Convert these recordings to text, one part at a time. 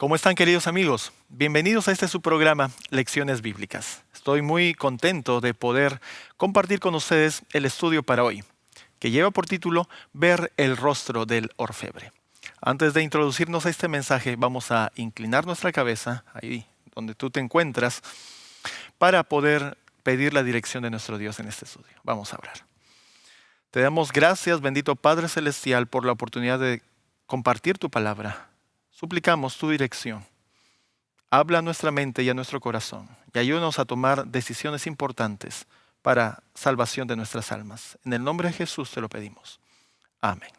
¿Cómo están, queridos amigos? Bienvenidos a este su programa, Lecciones Bíblicas. Estoy muy contento de poder compartir con ustedes el estudio para hoy, que lleva por título Ver el rostro del orfebre. Antes de introducirnos a este mensaje, vamos a inclinar nuestra cabeza, ahí donde tú te encuentras, para poder pedir la dirección de nuestro Dios en este estudio. Vamos a orar. Te damos gracias, bendito Padre Celestial, por la oportunidad de compartir tu palabra. Suplicamos tu dirección. Habla a nuestra mente y a nuestro corazón y ayúdanos a tomar decisiones importantes para salvación de nuestras almas. En el nombre de Jesús te lo pedimos. Amén.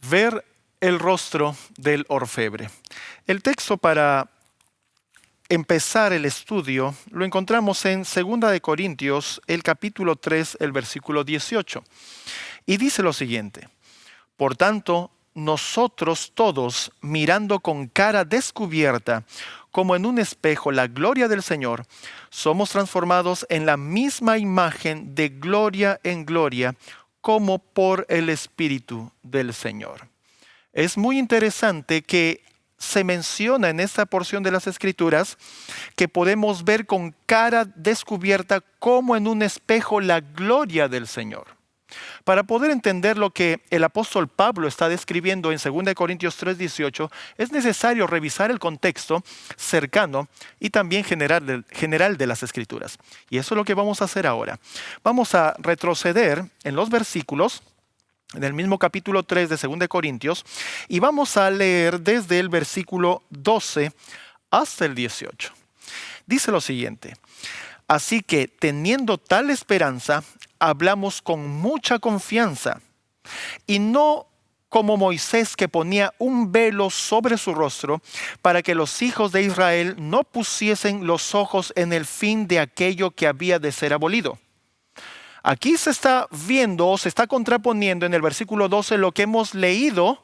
Ver el rostro del orfebre. El texto para empezar el estudio lo encontramos en 2 de Corintios, el capítulo 3, el versículo 18. Y dice lo siguiente: por tanto, nosotros todos, mirando con cara descubierta, como en un espejo, la gloria del Señor, somos transformados en la misma imagen de gloria en gloria, como por el Espíritu del Señor. Es muy interesante que se menciona en esta porción de las Escrituras que podemos ver con cara descubierta como en un espejo la gloria del Señor. Para poder entender lo que el apóstol Pablo está describiendo en 2 Corintios 3:18, es necesario revisar el contexto cercano y también general de las Escrituras. Y eso es lo que vamos a hacer ahora. Vamos a retroceder en los versículos, en el mismo capítulo 3 de 2 Corintios, y vamos a leer desde el versículo 12 hasta el 18. Dice lo siguiente: así que, teniendo tal esperanza, hablamos con mucha confianza, y no como Moisés, que ponía un velo sobre su rostro para que los hijos de Israel no pusiesen los ojos en el fin de aquello que había de ser abolido. Aquí se está viendo, se está contraponiendo en el versículo 12 lo que hemos leído,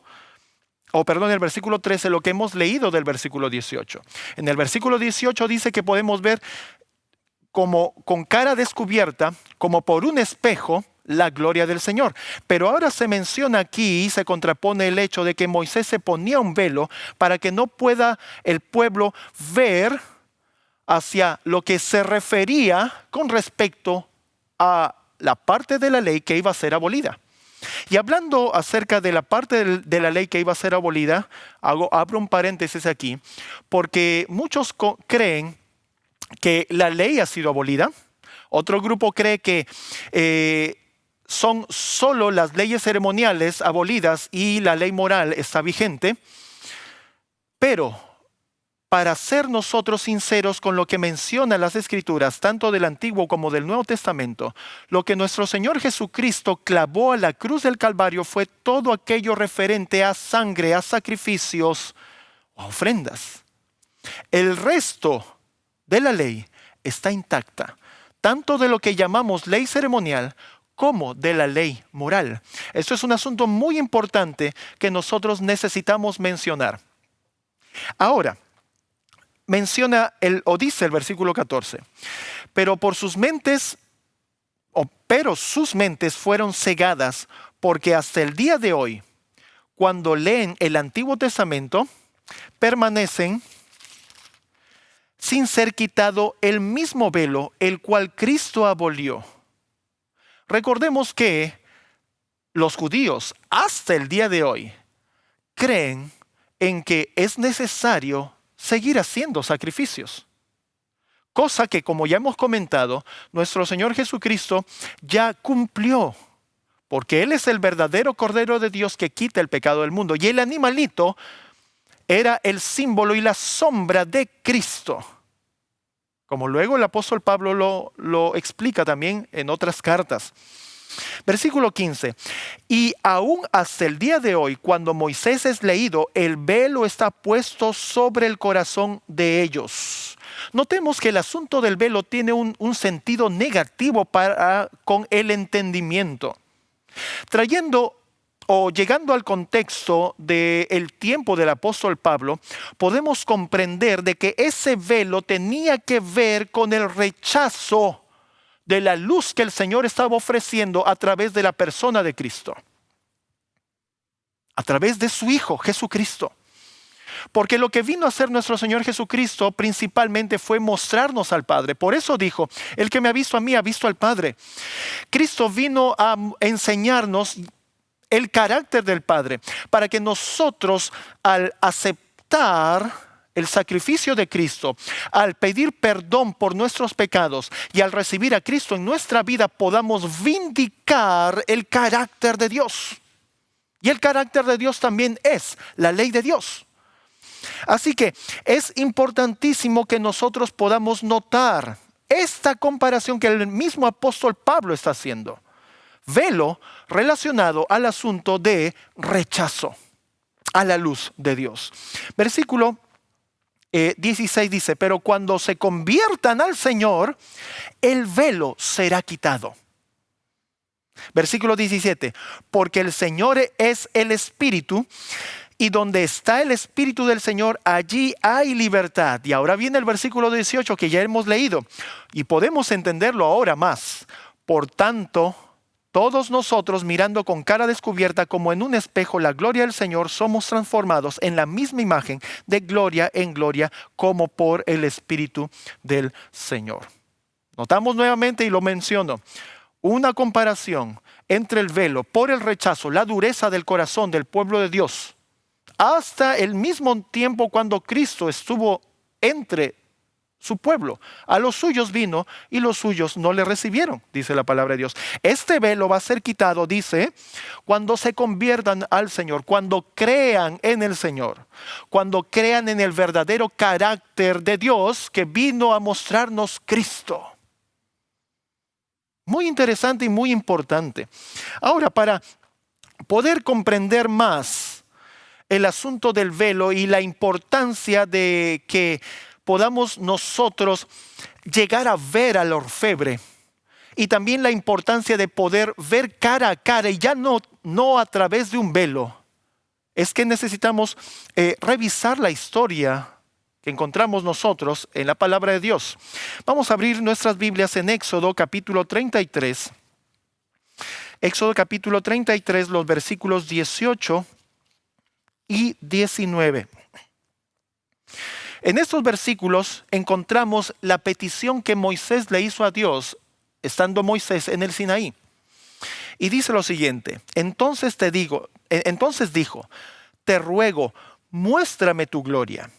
el versículo 13, lo que hemos leído del versículo 18. En el versículo 18 dice que podemos ver como con cara descubierta, como por un espejo, la gloria del Señor. Pero ahora se menciona aquí y se contrapone el hecho de que Moisés se ponía un velo para que no pueda el pueblo ver hacia lo que se refería con respecto a la parte de la ley que iba a ser abolida. Y hablando acerca de la parte de la ley que iba a ser abolida, abro un paréntesis aquí, porque muchos creen que la ley ha sido abolida. Otro grupo cree que son solo las leyes ceremoniales abolidas y la ley moral está vigente. Pero para ser nosotros sinceros con lo que mencionan las Escrituras, tanto del Antiguo como del Nuevo Testamento, lo que nuestro Señor Jesucristo clavó a la cruz del Calvario fue todo aquello referente a sangre, a sacrificios, a ofrendas. El resto de la ley está intacta, tanto de lo que llamamos ley ceremonial como de la ley moral. Esto es un asunto muy importante que nosotros necesitamos mencionar. Ahora, dice el versículo 14, pero sus mentes fueron cegadas, porque hasta el día de hoy, cuando leen el Antiguo Testamento, permanecen sin ser quitado el mismo velo, el cual Cristo abolió. Recordemos que los judíos hasta el día de hoy creen en que es necesario seguir haciendo sacrificios. Cosa que, como ya hemos comentado, nuestro Señor Jesucristo ya cumplió, porque Él es el verdadero Cordero de Dios que quita el pecado del mundo. Y el animalito era el símbolo y la sombra de Cristo, como luego el apóstol Pablo lo explica también en otras cartas. Versículo 15. Y aún hasta el día de hoy, cuando Moisés es leído, el velo está puesto sobre el corazón de ellos. Notemos que el asunto del velo tiene un sentido negativo con el entendimiento. Llegando al contexto del tiempo del apóstol Pablo, podemos comprender de que ese velo tenía que ver con el rechazo de la luz que el Señor estaba ofreciendo a través de la persona de Cristo, a través de su Hijo Jesucristo. Porque lo que vino a hacer nuestro Señor Jesucristo principalmente fue mostrarnos al Padre. Por eso dijo, el que me ha visto a mí ha visto al Padre. Cristo vino a enseñarnos el carácter del Padre, para que nosotros, al aceptar el sacrificio de Cristo, al pedir perdón por nuestros pecados y al recibir a Cristo en nuestra vida, podamos vindicar el carácter de Dios. Y el carácter de Dios también es la ley de Dios. Así que es importantísimo que nosotros podamos notar esta comparación que el mismo apóstol Pablo está haciendo. Velo relacionado al asunto de rechazo a la luz de Dios. Versículo 16 dice, pero cuando se conviertan al Señor, el velo será quitado. Versículo 17, porque el Señor es el Espíritu, y donde está el Espíritu del Señor, allí hay libertad. Y ahora viene el versículo 18 que ya hemos leído, y podemos entenderlo ahora más. Por tanto, todos nosotros, mirando con cara descubierta como en un espejo la gloria del Señor, somos transformados en la misma imagen de gloria en gloria como por el Espíritu del Señor. Notamos nuevamente, y lo menciono, una comparación entre el velo por el rechazo, la dureza del corazón del pueblo de Dios, hasta el mismo tiempo cuando Cristo estuvo entre su pueblo. A los suyos vino y los suyos no le recibieron, dice la palabra de Dios. Este velo va a ser quitado, dice, cuando se conviertan al Señor, cuando crean en el Señor, cuando crean en el verdadero carácter de Dios que vino a mostrarnos Cristo. Muy interesante y muy importante. Ahora, para poder comprender más el asunto del velo y la importancia de que podamos nosotros llegar a ver al orfebre, y también la importancia de poder ver cara a cara y ya no a través de un velo, es que necesitamos revisar la historia que encontramos nosotros en la palabra de Dios. Vamos a abrir nuestras Biblias en Éxodo capítulo 33. Éxodo capítulo 33, los versículos 18 y 19. En estos versículos encontramos la petición que Moisés le hizo a Dios, estando Moisés en el Sinaí. Y dice lo siguiente, entonces dijo, te ruego, muéstrame tu gloria.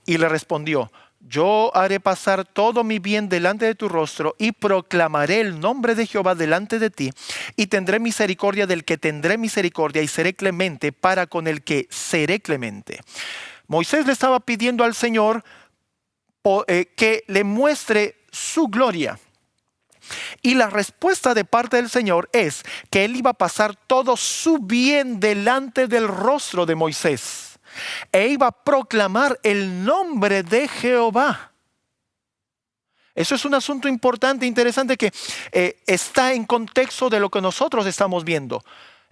Y le respondió, yo haré pasar todo mi bien delante de tu rostro y proclamaré el nombre de Jehová delante de ti y tendré misericordia del que tendré misericordia y seré clemente para con el que seré clemente. Moisés le estaba pidiendo al Señor que le muestre su gloria. Y la respuesta de parte del Señor es que Él iba a pasar todo su bien delante del rostro de Moisés. E iba a proclamar el nombre de Jehová. Eso es un asunto importante, interesante, que está en contexto de lo que nosotros estamos viendo.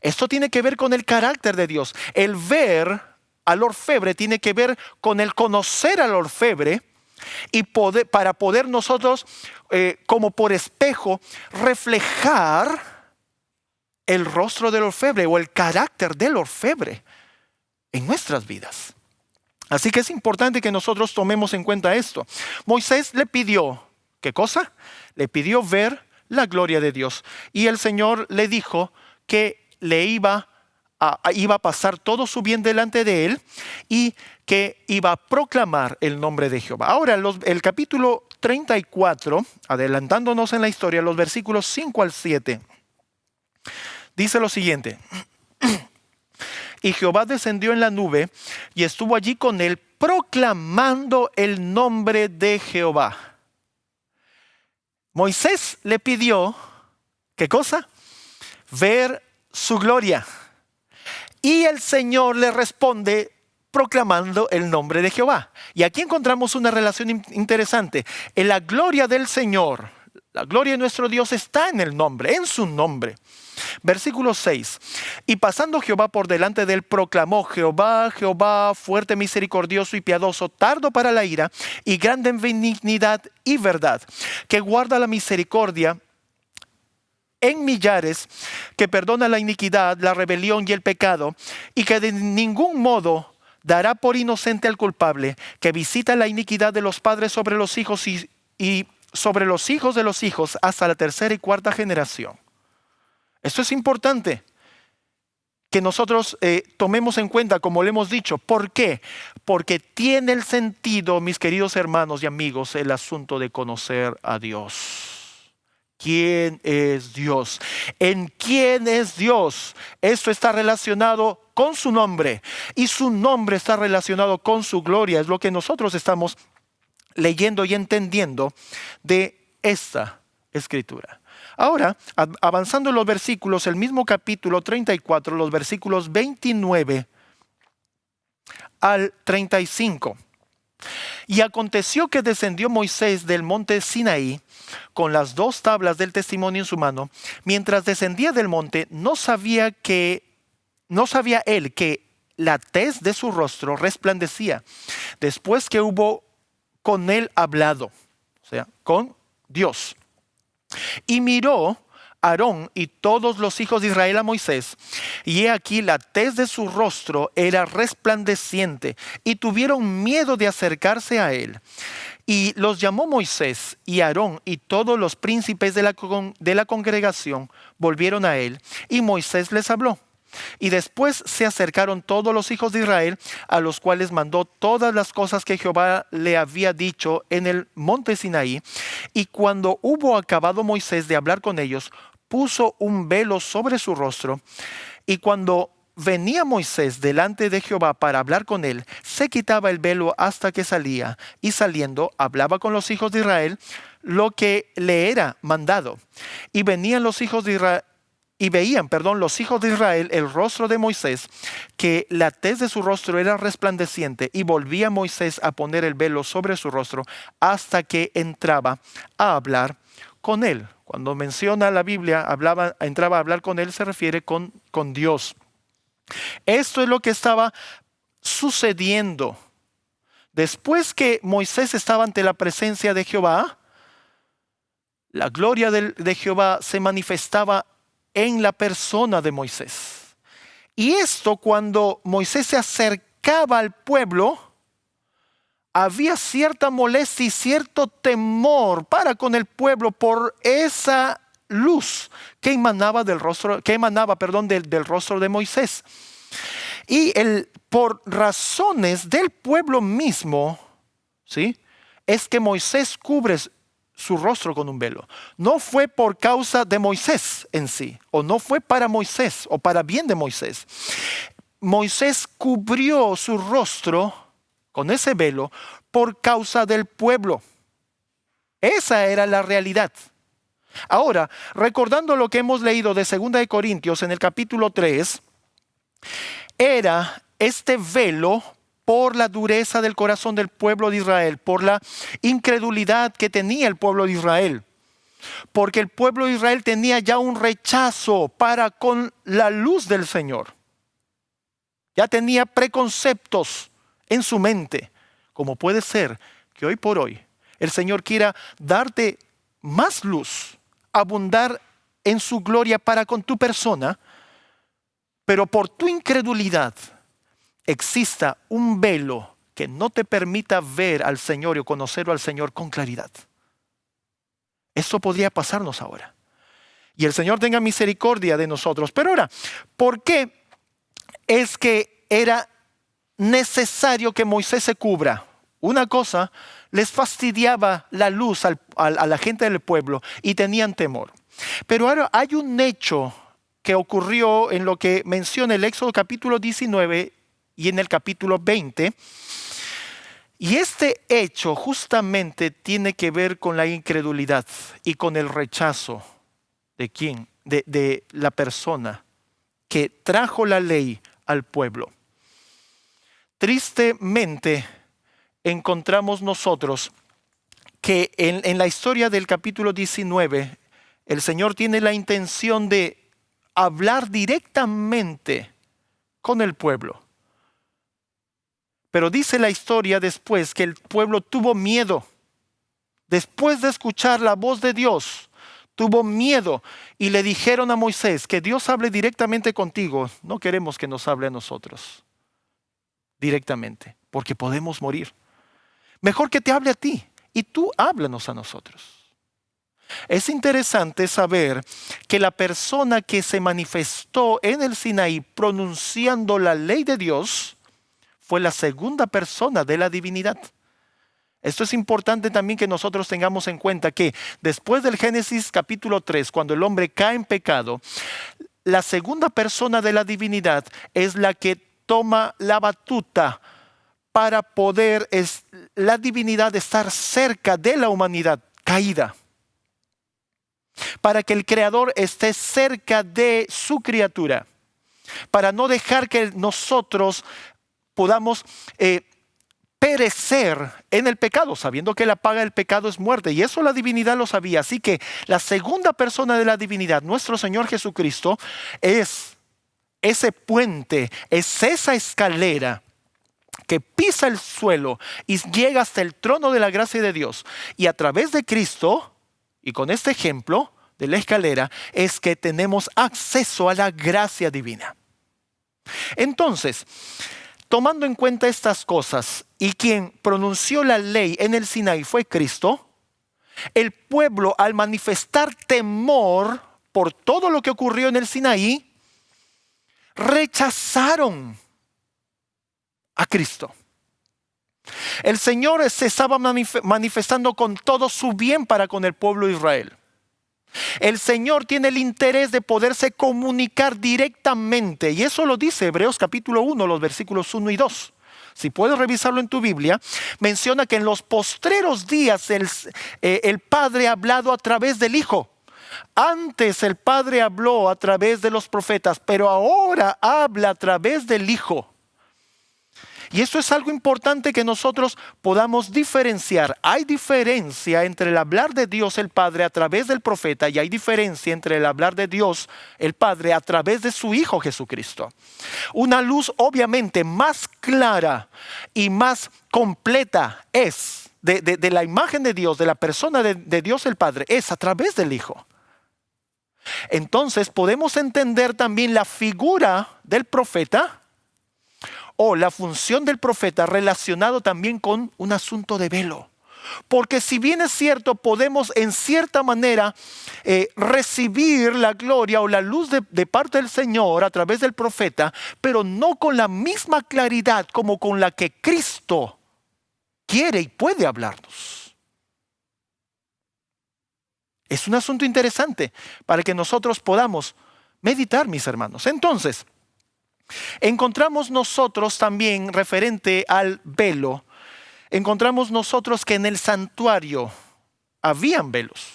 Esto tiene que ver con el carácter de Dios. El ver al orfebre tiene que ver con el conocer al orfebre y para poder nosotros, como por espejo, reflejar el rostro del orfebre o el carácter del orfebre en nuestras vidas. Así que es importante que nosotros tomemos en cuenta esto. Moisés le pidió, ¿qué cosa? Le pidió ver la gloria de Dios. Y el Señor le dijo que le iba a pasar todo su bien delante de él y que iba a proclamar el nombre de Jehová. Ahora, el capítulo 34, adelantándonos en la historia, los versículos 5 al 7, dice lo siguiente. Y Jehová descendió en la nube y estuvo allí con él proclamando el nombre de Jehová. Moisés le pidió, ¿qué cosa? Ver su gloria. Y el Señor le responde proclamando el nombre de Jehová. Y aquí encontramos una relación interesante. En la gloria del Señor, la gloria de nuestro Dios está en el nombre, en su nombre. Versículo 6. Y pasando Jehová por delante de él, proclamó: Jehová, Jehová, fuerte, misericordioso y piadoso, tardo para la ira y grande en benignidad y verdad, que guarda la misericordia en millares, que perdona la iniquidad, la rebelión y el pecado, y que de ningún modo dará por inocente al culpable, que visita la iniquidad de los padres sobre los hijos y sobre los hijos de los hijos hasta la tercera y cuarta generación. Esto es importante que nosotros tomemos en cuenta, como le hemos dicho. ¿Por qué? Porque tiene el sentido, mis queridos hermanos y amigos, el asunto de conocer a Dios. ¿Quién es Dios? ¿En quién es Dios? Esto está relacionado con su nombre, y su nombre está relacionado con su gloria. Es lo que nosotros estamos leyendo y entendiendo de esta escritura. Ahora, avanzando en los versículos, el mismo capítulo 34, los versículos 29 al 35. Y aconteció que descendió Moisés del monte Sinaí con las 2 tablas del testimonio en su mano. Mientras descendía del monte, no sabía él que la tez de su rostro resplandecía después que hubo con él hablado, o sea, con Dios. Y miró Aarón y todos los hijos de Israel a Moisés, y he aquí la tez de su rostro era resplandeciente, y tuvieron miedo de acercarse a él. Y los llamó Moisés, y Aarón y todos los príncipes de la congregación volvieron a él, y Moisés les habló. Y después se acercaron todos los hijos de Israel, a los cuales mandó todas las cosas que Jehová le había dicho en el monte Sinaí. Y cuando hubo acabado Moisés de hablar con ellos, puso un velo sobre su rostro. Y cuando venía Moisés delante de Jehová para hablar con él, se quitaba el velo hasta que salía, y saliendo hablaba con los hijos de Israel lo que le era mandado. Y venían los hijos de Israel, y veían, los hijos de Israel el rostro de Moisés, que la tez de su rostro era resplandeciente, y volvía Moisés a poner el velo sobre su rostro hasta que entraba a hablar con él. Cuando menciona la Biblia, entraba a hablar con él, se refiere con Dios. Esto es lo que estaba sucediendo. Después que Moisés estaba ante la presencia de Jehová, la gloria de Jehová se manifestaba en la persona de Moisés. Y esto, cuando Moisés se acercaba al pueblo, había cierta molestia y cierto temor para con el pueblo por esa luz que emanaba del rostro de Moisés. Y por razones del pueblo mismo, ¿sí?, es que Moisés cubre su rostro con un velo. No fue por causa de Moisés en sí, o no fue para Moisés o para bien de Moisés. Moisés cubrió su rostro con ese velo por causa del pueblo. Esa era la realidad. Ahora, recordando lo que hemos leído de 2 de Corintios en el capítulo 3, era este velo por la dureza del corazón del pueblo de Israel, por la incredulidad que tenía el pueblo de Israel. Porque el pueblo de Israel tenía ya un rechazo para con la luz del Señor. Ya tenía preconceptos en su mente, como puede ser que hoy por hoy el Señor quiera darte más luz, abundar en su gloria para con tu persona, pero por tu incredulidad exista un velo que no te permita ver al Señor o conocerlo al Señor con claridad. Eso podría pasarnos ahora. Y el Señor tenga misericordia de nosotros. Pero ahora, ¿por qué es que era necesario que Moisés se cubra? Una cosa, les fastidiaba la luz a la gente del pueblo y tenían temor. Pero ahora hay un hecho que ocurrió en lo que menciona el Éxodo capítulo 19 y en el capítulo 20. Y este hecho justamente tiene que ver con la incredulidad y con el rechazo de quién, de la persona que trajo la ley al pueblo. Tristemente encontramos nosotros que en la historia del capítulo 19, el Señor tiene la intención de hablar directamente con el pueblo. Pero dice la historia después que el pueblo tuvo miedo. Después de escuchar la voz de Dios, tuvo miedo y le dijeron a Moisés: que Dios hable directamente contigo. No queremos que nos hable a nosotros. directamente, porque podemos morir. Mejor que te hable a ti y tú háblanos a nosotros. Es interesante saber que la persona que se manifestó en el Sinaí pronunciando la ley de Dios fue la segunda persona de la divinidad. Esto es importante también que nosotros tengamos en cuenta que después del Génesis capítulo 3, cuando el hombre cae en pecado, la segunda persona de la divinidad es la que toma la batuta para poder la divinidad estar cerca de la humanidad caída. Para que el Creador esté cerca de su criatura. Para no dejar que nosotros podamos perecer en el pecado, sabiendo que la paga del pecado es muerte. Y eso la divinidad lo sabía. Así que la segunda persona de la divinidad, nuestro Señor Jesucristo, es ese puente, es esa escalera que pisa el suelo y llega hasta el trono de la gracia de Dios. Y a través de Cristo, y con este ejemplo de la escalera, es que tenemos acceso a la gracia divina. Entonces, tomando en cuenta estas cosas, y quien pronunció la ley en el Sinaí fue Cristo, el pueblo, al manifestar temor por todo lo que ocurrió en el Sinaí, rechazaron a Cristo. El Señor se estaba manifestando con todo su bien para con el pueblo de Israel. El Señor tiene el interés de poderse comunicar directamente, y eso lo dice Hebreos capítulo 1, los versículos 1 y 2. Si puedes revisarlo en tu Biblia, menciona que en los postreros días el Padre ha hablado a través del Hijo. Antes el Padre habló a través de los profetas, pero ahora habla a través del Hijo. Y eso es algo importante que nosotros podamos diferenciar. Hay diferencia entre el hablar de Dios el Padre a través del profeta, y hay diferencia entre el hablar de Dios el Padre a través de su Hijo Jesucristo. Una luz obviamente más clara y más completa es de la imagen de Dios, de la persona de Dios el Padre, es a través del Hijo. Entonces podemos entender también la figura del profeta o la función del profeta relacionado también con un asunto de velo. Porque si bien es cierto, podemos en cierta manera recibir la gloria o la luz de parte del Señor a través del profeta, pero no con la misma claridad como con la que Cristo quiere y puede hablarnos. Es un asunto interesante para que nosotros podamos meditar, mis hermanos. Entonces, encontramos nosotros también referente al velo, encontramos nosotros que en el santuario habían velos.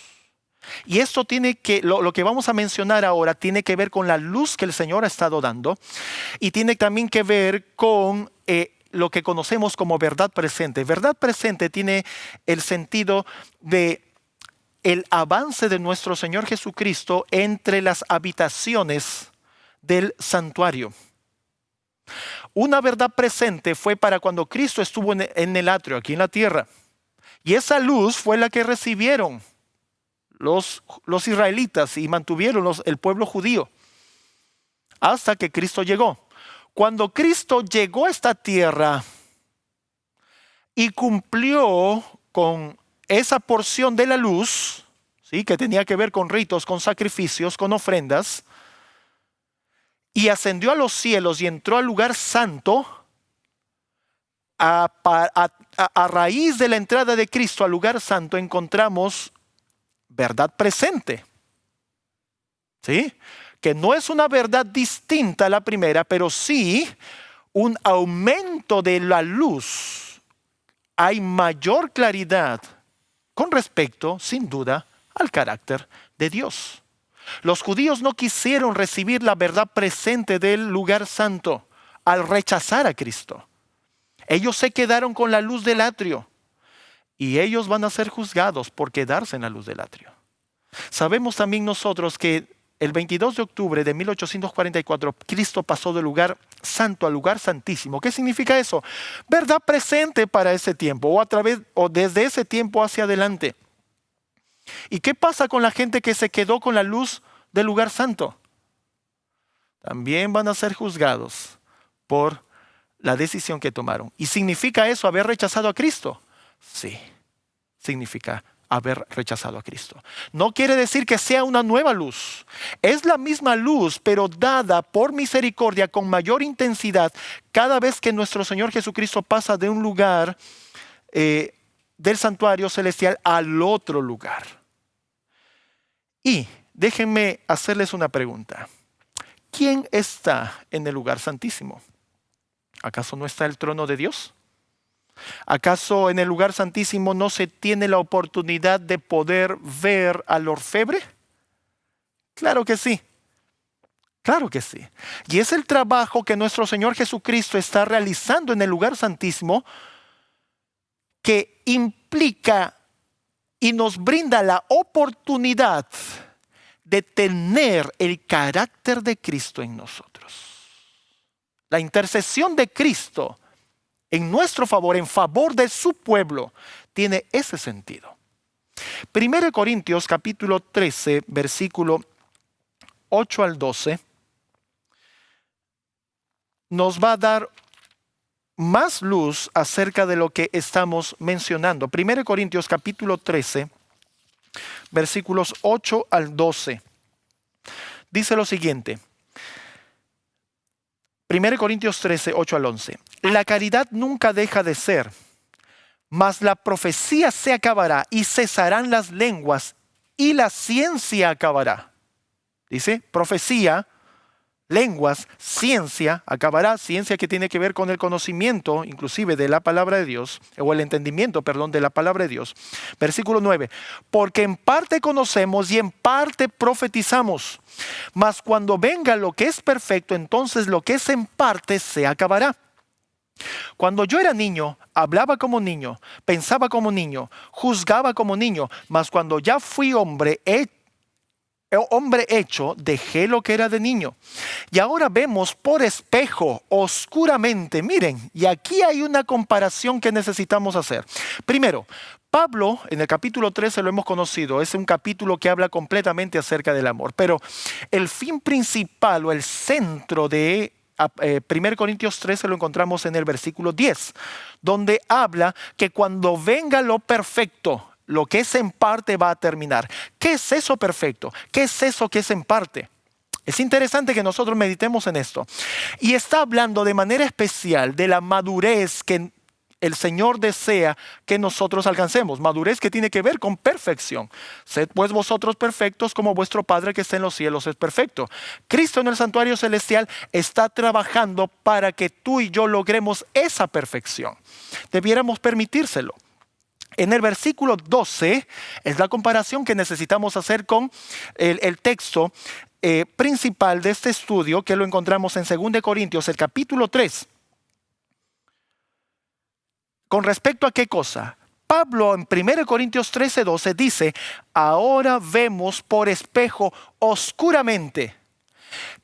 Y esto tiene que, lo que vamos a mencionar ahora, tiene que ver con la luz que el Señor ha estado dando, y tiene también que ver con lo que conocemos como verdad presente. Verdad presente tiene el sentido de el avance de nuestro Señor Jesucristo entre las habitaciones del santuario. Una verdad presente fue para cuando Cristo estuvo en el atrio, aquí en la tierra. Y esa luz fue la que recibieron los israelitas y mantuvieron el pueblo judío hasta que Cristo llegó. Cuando Cristo llegó a esta tierra y cumplió con esa porción de la luz, ¿sí?, que tenía que ver con ritos, con sacrificios, con ofrendas, y ascendió a los cielos y entró al lugar santo, a raíz de la entrada de Cristo al lugar santo encontramos verdad presente. ¿Sí? Que no es una verdad distinta a la primera, pero sí un aumento de la luz. Hay mayor claridad con respecto, sin duda, al carácter de Dios. Los judíos no quisieron recibir la verdad presente del lugar santo al rechazar a Cristo. Ellos se quedaron con la luz del atrio y ellos van a ser juzgados por quedarse en la luz del atrio. Sabemos también nosotros que el 22 de octubre de 1844 Cristo pasó del lugar santo al lugar santísimo. ¿Qué significa eso? Verdad presente para ese tiempo o desde ese tiempo hacia adelante. ¿Y qué pasa con la gente que se quedó con la luz del lugar santo? También van a ser juzgados por la decisión que tomaron. ¿Y significa eso haber rechazado a Cristo? Sí, significa haber rechazado a Cristo. No quiere decir que sea una nueva luz. Es la misma luz, pero dada por misericordia con mayor intensidad cada vez que nuestro Señor Jesucristo pasa de un lugar del santuario celestial al otro lugar. Y déjenme hacerles una pregunta. ¿Quién está en el lugar santísimo? ¿Acaso no está el trono de Dios? ¿Acaso en el lugar santísimo no se tiene la oportunidad de poder ver al orfebre? Claro que sí. Claro que sí. Y es el trabajo que nuestro Señor Jesucristo está realizando en el lugar santísimo que implica y nos brinda la oportunidad de tener el carácter de Cristo en nosotros. La intercesión de Cristo en nuestro favor, en favor de su pueblo, tiene ese sentido. 1 Corintios capítulo 13, versículo 8 al 12, nos va a dar más luz acerca de lo que estamos mencionando. 1 Corintios capítulo 13, versículos 8 al 12. Dice lo siguiente. 1 Corintios 13, 8 al 11. La caridad nunca deja de ser, mas la profecía se acabará y cesarán las lenguas y la ciencia acabará. Dice, profecía, lenguas, ciencia acabará. Ciencia que tiene que ver con el conocimiento, inclusive de la palabra de Dios, o el entendimiento, perdón, de la palabra de Dios. Versículo 9. Porque en parte conocemos y en parte profetizamos. Mas cuando venga lo que es perfecto, entonces lo que es en parte se acabará. Cuando yo era niño, hablaba como niño, pensaba como niño, juzgaba como niño. Mas cuando ya fui hombre hecho, dejé lo que era de niño. Y ahora vemos por espejo, oscuramente. Miren, y aquí hay una comparación que necesitamos hacer. Primero, Pablo, en el capítulo 13 lo hemos conocido, es un capítulo que habla completamente acerca del amor. Pero el fin principal o el centro de 1 Corintios 13 lo encontramos en el versículo 10, donde habla que cuando venga lo perfecto, lo que es en parte va a terminar. ¿Qué es eso perfecto? ¿Qué es eso que es en parte? Es interesante que nosotros meditemos en esto. Y está hablando de manera especial de la madurez que el Señor desea que nosotros alcancemos. Madurez que tiene que ver con perfección. Sed pues vosotros perfectos como vuestro Padre que está en los cielos es perfecto. Cristo en el santuario celestial está trabajando para que tú y yo logremos esa perfección. Debiéramos permitírselo. En el versículo 12 es la comparación que necesitamos hacer con el texto principal de este estudio, que lo encontramos en 2 Corintios, el capítulo 3. ¿Con respecto a qué cosa? Pablo en 1 Corintios 13, 12 dice, ahora vemos por espejo oscuramente.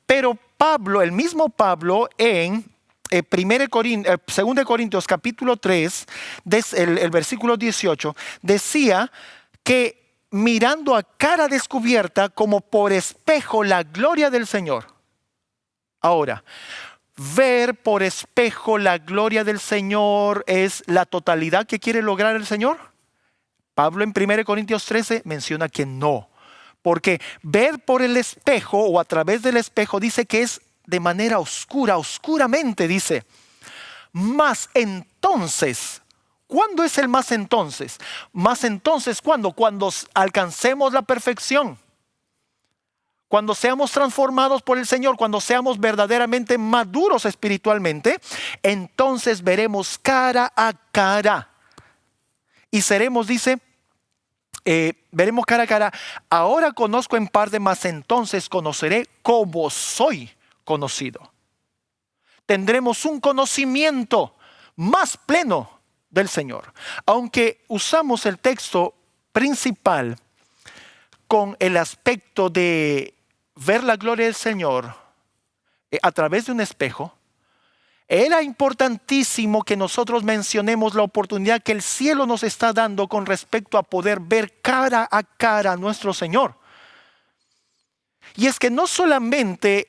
Pero Pablo, el mismo Pablo en 2 Corintios capítulo 3, el versículo 18, decía que mirando a cara descubierta como por espejo la gloria del Señor. Ahora, ver por espejo la gloria del Señor es la totalidad que quiere lograr el Señor. Pablo en 1 Corintios 13 menciona que no. Porque ver por el espejo o a través del espejo dice que es de manera oscura, oscuramente dice. Más entonces, ¿cuándo es el más entonces? Más entonces, ¿cuándo? Cuando alcancemos la perfección. Cuando seamos transformados por el Señor, cuando seamos verdaderamente maduros espiritualmente, entonces veremos cara a cara. Y seremos, dice, veremos cara a cara. Ahora conozco en parte, mas entonces conoceré como soy conocido. Tendremos un conocimiento más pleno del Señor. Aunque usamos el texto principal con el aspecto de ver la gloria del Señor a través de un espejo, era importantísimo que nosotros mencionemos la oportunidad que el cielo nos está dando con respecto a poder ver cara a cara a nuestro Señor. Y es que no solamente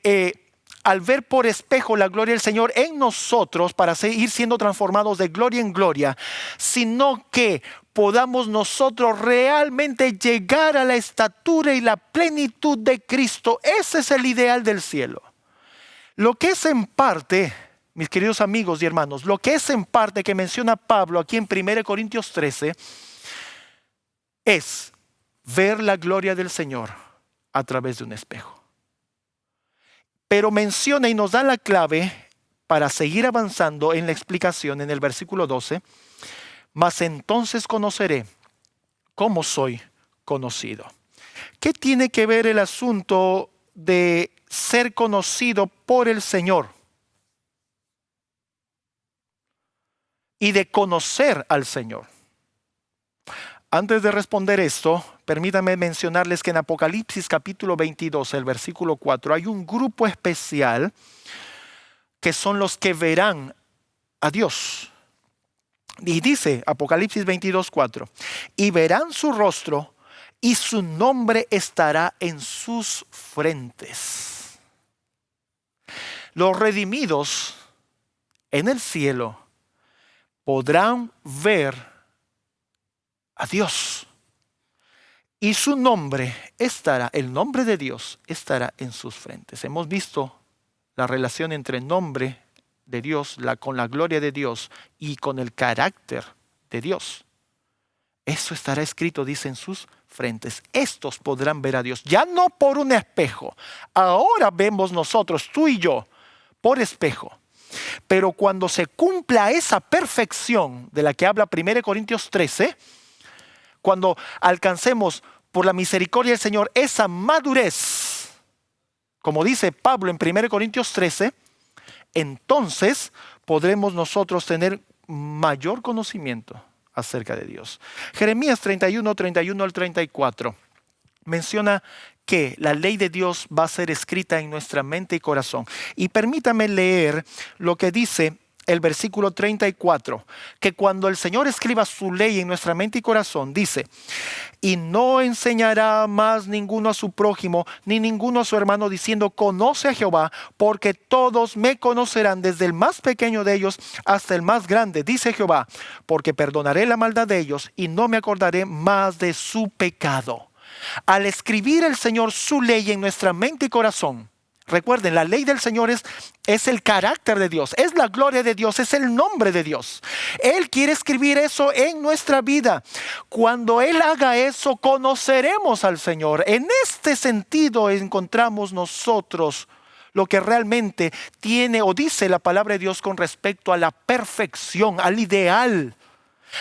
al ver por espejo la gloria del Señor en nosotros para seguir siendo transformados de gloria en gloria, sino que podamos nosotros realmente llegar a la estatura y la plenitud de Cristo. Ese es el ideal del cielo. Lo que es en parte, mis queridos amigos y hermanos, lo que es en parte que menciona Pablo aquí en 1 Corintios 13, es ver la gloria del Señor a través de un espejo. Pero menciona y nos da la clave para seguir avanzando en la explicación en el versículo 12. Mas entonces conoceré cómo soy conocido. ¿Qué tiene que ver el asunto de ser conocido por el Señor y de conocer al Señor? Antes de responder esto, permítanme mencionarles que en Apocalipsis capítulo 22, el versículo 4, hay un grupo especial que son los que verán a Dios. Y dice Apocalipsis 22, 4, y verán su rostro y su nombre estará en sus frentes. Los redimidos en el cielo podrán ver a Dios. Y su nombre estará, el nombre de Dios estará en sus frentes. Hemos visto la relación entre el nombre de Dios, con la gloria de Dios y con el carácter de Dios. Eso estará escrito, dice, en sus frentes. Estos podrán ver a Dios, ya no por un espejo. Ahora vemos nosotros, tú y yo, por espejo. Pero cuando se cumpla esa perfección de la que habla 1 Corintios 13, cuando alcancemos por la misericordia del Señor esa madurez, como dice Pablo en 1 Corintios 13, entonces podremos nosotros tener mayor conocimiento acerca de Dios. Jeremías 31, 31 al 34 menciona que la ley de Dios va a ser escrita en nuestra mente y corazón. Y permítame leer lo que dice el versículo 34, que cuando el Señor escriba su ley en nuestra mente y corazón, dice, y no enseñará más ninguno a su prójimo, ni ninguno a su hermano, diciendo, conoce a Jehová, porque todos me conocerán, desde el más pequeño de ellos hasta el más grande, dice Jehová, porque perdonaré la maldad de ellos y no me acordaré más de su pecado. Al escribir el Señor su ley en nuestra mente y corazón, recuerden, la ley del Señor es el carácter de Dios, es la gloria de Dios, es el nombre de Dios. Él quiere escribir eso en nuestra vida. Cuando Él haga eso, conoceremos al Señor. En este sentido encontramos nosotros lo que realmente tiene o dice la palabra de Dios con respecto a la perfección, al ideal,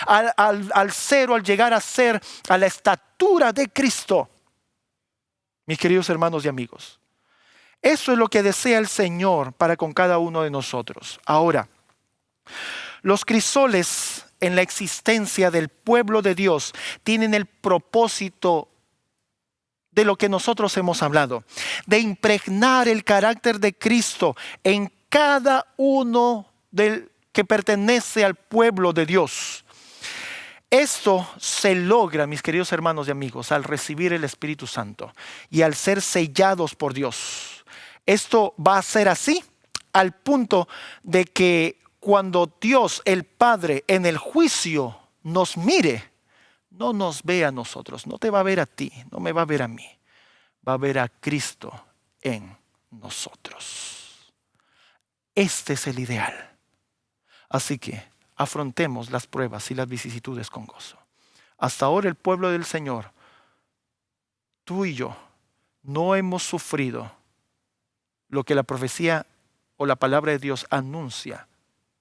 al ser o al llegar a ser a la estatura de Cristo. Mis queridos hermanos y amigos, eso es lo que desea el Señor para con cada uno de nosotros. Ahora, los crisoles en la existencia del pueblo de Dios tienen el propósito de lo que nosotros hemos hablado, de impregnar el carácter de Cristo en cada uno del que pertenece al pueblo de Dios. Esto se logra, mis queridos hermanos y amigos, al recibir el Espíritu Santo y al ser sellados por Dios. Esto va a ser así al punto de que cuando Dios el Padre en el juicio nos mire, no nos ve a nosotros, no te va a ver a ti, no me va a ver a mí, va a ver a Cristo en nosotros. Este es el ideal. Así que afrontemos las pruebas y las vicisitudes con gozo. Hasta ahora el pueblo del Señor, tú y yo, no hemos sufrido lo que la profecía o la palabra de Dios anuncia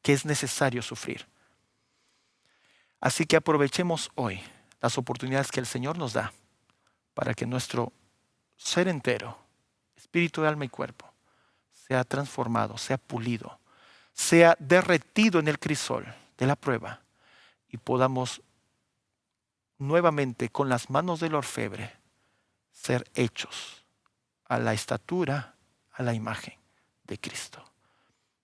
que es necesario sufrir. Así que aprovechemos hoy las oportunidades que el Señor nos da para que nuestro ser entero, espíritu, alma y cuerpo, sea transformado, sea pulido, sea derretido en el crisol de la prueba y podamos nuevamente con las manos del orfebre ser hechos a la estatura, a la imagen de Cristo.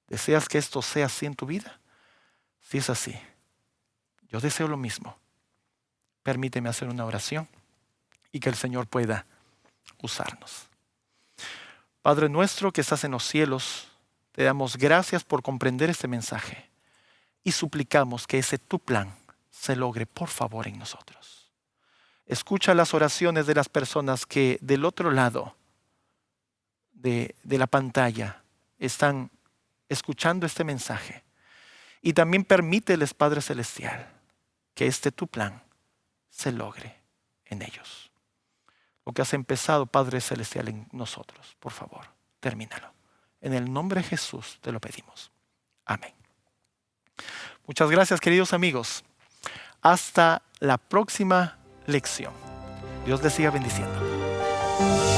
¿Deseas que esto sea así en tu vida? Si es así, yo deseo lo mismo. Permíteme hacer una oración y que el Señor pueda usarnos. Padre nuestro que estás en los cielos, te damos gracias por comprender este mensaje y suplicamos que ese tu plan se logre por favor en nosotros. Escucha las oraciones de las personas que del otro lado de la pantalla están escuchando este mensaje. Y también permíteles, Padre Celestial, que este tu plan se logre en ellos. Lo que has empezado, Padre Celestial, en nosotros, por favor, termínalo. En el nombre de Jesús te lo pedimos. Amén. Muchas gracias, queridos amigos. Hasta la próxima lección. Dios les siga bendiciendo.